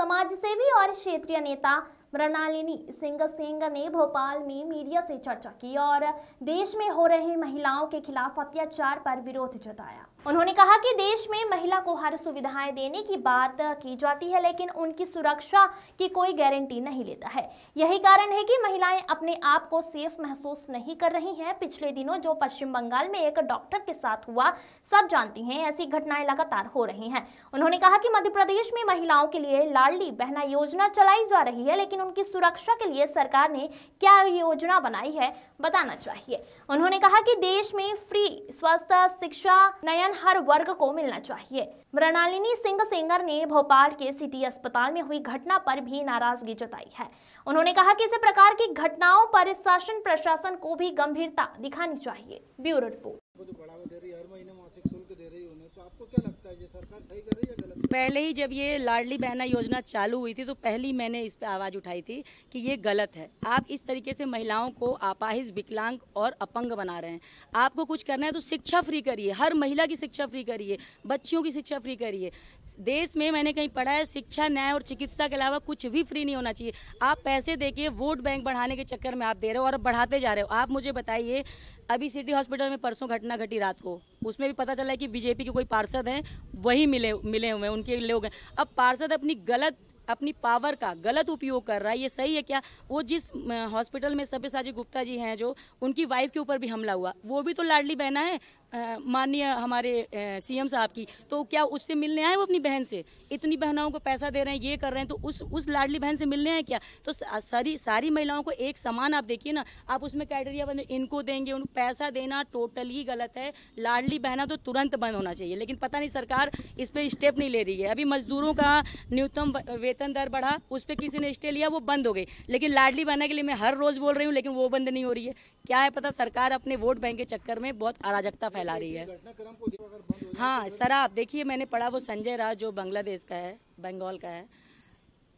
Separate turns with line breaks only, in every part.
समाजसेवी और क्षेत्रीय नेता मृणालिनी सिंह ने भोपाल में मीडिया से चर्चा की और देश में हो रहे महिलाओं के खिलाफ अत्याचार पर विरोध जताया। उन्होंने कहा कि देश में महिला को हर सुविधाएं देने की बात की जाती है, लेकिन उनकी सुरक्षा की कोई गारंटी नहीं लेता है। यही कारण है कि महिलाएं अपने आप को सेफ महसूस नहीं कर रही हैं। पिछले दिनों जो पश्चिम बंगाल में एक डॉक्टर के साथ हुआ, सब जानती हैं। ऐसी घटनाएं लगातार हो रही हैं। उन्होंने कहा कि मध्य प्रदेश में महिलाओं के लिए लाडली बहना योजना चलाई जा रही है, लेकिन उनकी सुरक्षा के लिए सरकार ने क्या योजना बनाई है बताना चाहिए। उन्होंने कहा कि देश में फ्री स्वास्थ्य शिक्षा नयन हर वर्ग को मिलना चाहिए। मृणालिनी सिंह ने भोपाल के सिटी अस्पताल में हुई घटना पर भी नाराजगी जताई है। उन्होंने कहा कि इस प्रकार की घटनाओं पर शासन प्रशासन को भी गंभीरता दिखानी चाहिए। Bureau report.
जो बढ़ावा दे रही है, हर महीने मासिक शुल्क दे रही है उन्हें, तो आपको क्या लगता है ये सरकार सही कर रही है या गलत?
पहले ही जब ये लाडली बहना योजना चालू हुई थी तो पहली मैंने इस पे आवाज उठाई थी कि ये गलत है। आप इस तरीके से महिलाओं को अपाहिज, विकलांग और अपंग बना रहे हैं। आपको कुछ करना है तो शिक्षा फ्री करिए, हर महिला की शिक्षा फ्री करिए, बच्चियों की शिक्षा फ्री करिए। देश में मैंने कहीं पढ़ा है शिक्षा, न्याय और चिकित्सा के अलावा कुछ भी फ्री नहीं होना चाहिए। आप पैसे देके वोट बैंक बढ़ाने के चक्कर में आप दे रहे हो और बढ़ाते जा रहे हो। आप मुझे बताइए, अभी सिटी हॉस्पिटल में परसों घटना घटी रात को, उसमें भी पता चला है कि बीजेपी के कोई पार्षद हैं, वही मिले हुए हैं, उनके लोग हैं। अब पार्षद अपनी पावर का गलत उपयोग कर रहा है, ये सही है क्या? वो जिस हॉस्पिटल में सब्यसाची गुप्ता जी हैं, जो उनकी वाइफ के ऊपर भी हमला हुआ, वो भी तो लाडली बहना है माननीय हमारे सीएम साहब की। तो क्या उससे मिलने आए वो अपनी बहन से? इतनी बहनों को पैसा दे रहे हैं, ये कर रहे हैं, तो उस लाडली बहन से मिलने आए क्या? तो सारी महिलाओं को एक समान आप देखिए ना। आप उसमें क्राइटेरिया बने, इनको देंगे, उनको पैसा देना टोटली गलत है। लाडली बहना तो तुरंत बंद होना चाहिए, लेकिन पता नहीं सरकार इस पर स्टेप नहीं ले रही है। अभी मजदूरों का न्यूनतम वेतन दर बढ़ा, उस पर किसी ने स्टे लिया, वो बंद हो गई। लेकिन लाडली बहना के लिए मैं हर रोज बोल रही हूँ, लेकिन वो बंद नहीं हो रही है। क्या है पता, सरकार अपने वोट बैंक के चक्कर में बहुत अराजकता फैला रही है। हाँ, शराब देखिए, मैंने पढ़ा वो संजय राज जो बांग्लादेश का है, बंगाल का है,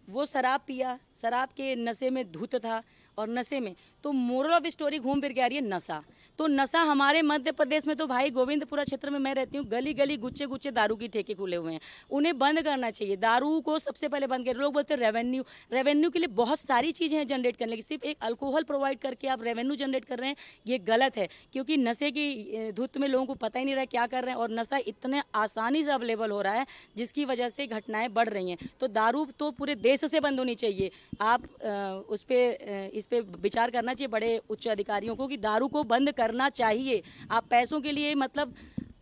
वो शराब पिया, शराब के नशे में धुत था और नशे में तो मोरल ऑफ स्टोरी घूम फिर के आ रही है नशा। तो नशा हमारे मध्य प्रदेश में तो भाई गोविंदपुरा क्षेत्र में मैं रहती हूँ, गली गली गुच्छे गुच्छे दारू की ठेके खुले हुए हैं। उन्हें बंद करना चाहिए। दारू को सबसे पहले बंद करें। लोग बोलते हैं रेवेन्यू के लिए बहुत सारी चीज़ें हैं जनरेट करने की, सिर्फ एक अल्कोहल प्रोवाइड करके आप रेवेन्यू जनरेट कर रहे हैं, ये गलत है। क्योंकि नशे की धुत में लोगों को पता ही नहीं रहा क्या कर रहे हैं, और नशा इतने आसानी से अवेलेबल हो रहा है जिसकी वजह से घटनाएं बढ़ रही हैं। तो दारू तो पूरे देश से बंद होनी चाहिए। आप इस पे विचार करना चाहिए बड़े उच्च अधिकारियों को कि दारू को बंद करना चाहिए। आप पैसों के लिए मतलब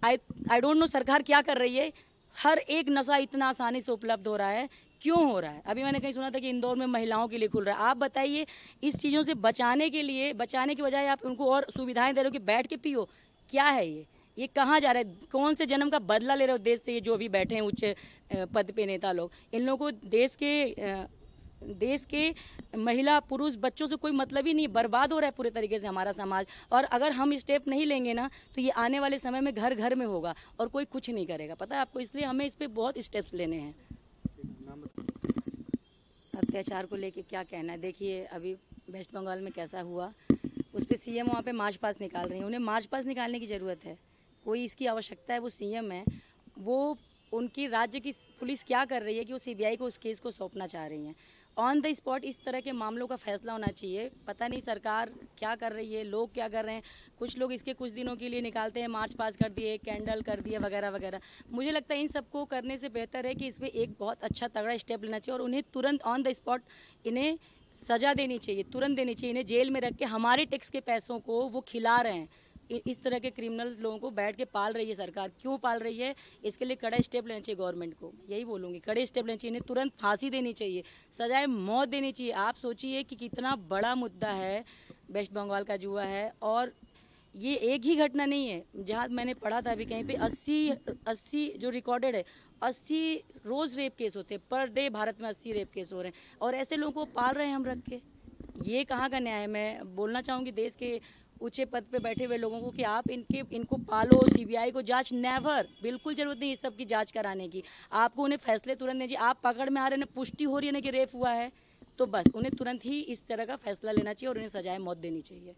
आई डोंट नो सरकार क्या कर रही है। हर एक नशा इतना आसानी से उपलब्ध हो रहा है, क्यों हो रहा है? अभी मैंने कहीं सुना था कि इंदौर में महिलाओं के लिए खुल रहा है। आप बताइए, इस चीज़ों से बचाने की बजाय आप उनको और सुविधाएं दे रहे हो कि बैठ के पियो। क्या है ये कहाँ जा रहा है? कौन से जन्म का बदला ले रहे हो देश से? ये जो भी बैठे हैं उच्च पद पे नेता लोग, इन लोगों को देश के महिला पुरुष बच्चों से कोई मतलब ही नहीं। बर्बाद हो रहा है पूरे तरीके से हमारा समाज। और अगर हम स्टेप नहीं लेंगे ना, तो ये आने वाले समय में घर घर में होगा और कोई कुछ नहीं करेगा। पता है आपको? इसलिए हमें इस पर बहुत स्टेप्स लेने हैं। अत्याचार को लेके क्या कहना है? देखिए, अभी वेस्ट बंगाल में कैसा हुआ, उस पर सीएम वहाँ पे मार्च पास निकाल रही हैं। उन्हें मार्च पास निकालने की ज़रूरत है? कोई इसकी आवश्यकता है? वो सीएम है, वो उनकी राज्य की पुलिस क्या कर रही है कि वो सीबीआई को उस केस को सौंपना चाह रही हैं। ऑन द स्पॉट इस तरह के मामलों का फैसला होना चाहिए। पता नहीं सरकार क्या कर रही है, लोग क्या कर रहे हैं। कुछ लोग इसके कुछ दिनों के लिए निकालते हैं, मार्च पास कर दिए, कैंडल कर दिए, वगैरह वगैरह। मुझे लगता है इन सबको करने से बेहतर है कि इस पर एक बहुत अच्छा तगड़ा स्टेप लेना चाहिए और उन्हें तुरंत ऑन द स्पॉट इन्हें सज़ा देनी चाहिए, तुरंत देनी चाहिए। इन्हें जेल में रख के हमारे टैक्स के पैसों को वो खिला रहे हैं। इस तरह के क्रिमिनल्स लोगों को बैठ के पाल रही है सरकार। क्यों पाल रही है? इसके लिए कड़ा स्टेप लेना चाहिए गवर्नमेंट को। यही बोलूँगी, कड़े स्टेप लेना चाहिए। इन्हें तुरंत फांसी देनी चाहिए, सजाए मौत देनी चाहिए। आप सोचिए कि कितना बड़ा मुद्दा है वेस्ट बंगाल का जुआ है, और ये एक ही घटना नहीं है। जहाँ मैंने पढ़ा था अभी कहीं पे 80 जो रिकॉर्डेड है, 80 रोज़ रेप केस होते हैं पर डे। भारत में 80 रेप केस हो रहे हैं और ऐसे लोगों को पाल रहे हैं हम रख के। ये कहाँ का न्याय है? मैं बोलना चाहूँगी देश के ऊंचे पद पे बैठे हुए लोगों को कि आप इनको पालो। सीबीआई को जांच नेवर, बिल्कुल जरूरत नहीं इस सब की जांच कराने की। आपको उन्हें फैसले तुरंत दीजिए। आप पकड़ में आ रहे हैं, पुष्टि हो रही है ना कि रेप हुआ है, तो बस उन्हें तुरंत ही इस तरह का फैसला लेना चाहिए और उन्हें सजाए मौत देनी चाहिए।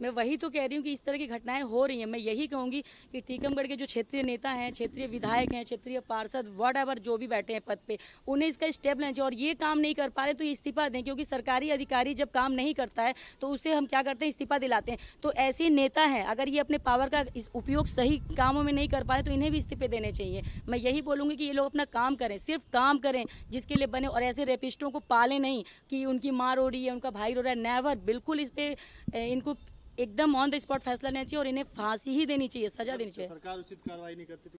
मैं वही तो कह रही हूँ कि इस तरह की घटनाएं हो रही हैं। मैं यही कहूँगी कि टीकमगढ़ के जो क्षेत्रीय नेता हैं, क्षेत्रीय विधायक हैं, क्षेत्रीय पार्षद, व्हाटएवर जो भी बैठे हैं पद पे, उन्हें इसका स्टेप लेना चाहिए। और ये काम नहीं कर पा रहे तो ये इस्तीफा दें, क्योंकि सरकारी अधिकारी जब काम नहीं करता है तो उसे हम क्या करते हैं, इस्तीफा दिलाते हैं। तो ऐसे नेता हैं, अगर ये अपने पावर का उपयोग सही कामों में नहीं कर पा रहे तो इन्हें भी इस्तीफे देने चाहिए। मैं यही बोलूँगी कि ये लोग अपना काम करें, सिर्फ काम करें जिसके लिए बने, और ऐसे रेपिस्टों को पालें नहीं कि उनकी माँ रो रही है, उनका भाई रो रहा है। नेवर, बिल्कुल इस पे इनको एकदम ऑन द स्पॉट फैसला लेना चाहिए और इन्हें फांसी ही देनी चाहिए, सजा देनी चाहिए।
सरकार उचित कार्रवाई नहीं करती।